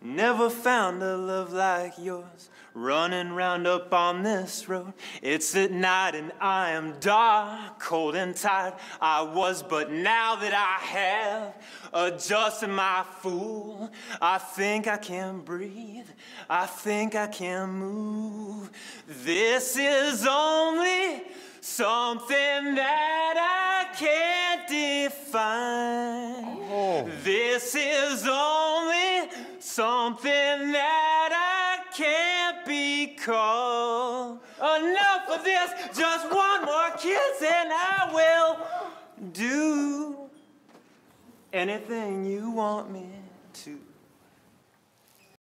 Never found a love like yours, running round up on this road. It's at night and I am dark, cold and tired. I was, but now that I have adjusted my fool, I think I can breathe, I think I can move. This is only something that I can't define. This is only something that I can't be called. Enough of this, just one more kiss and I will do anything you want me to.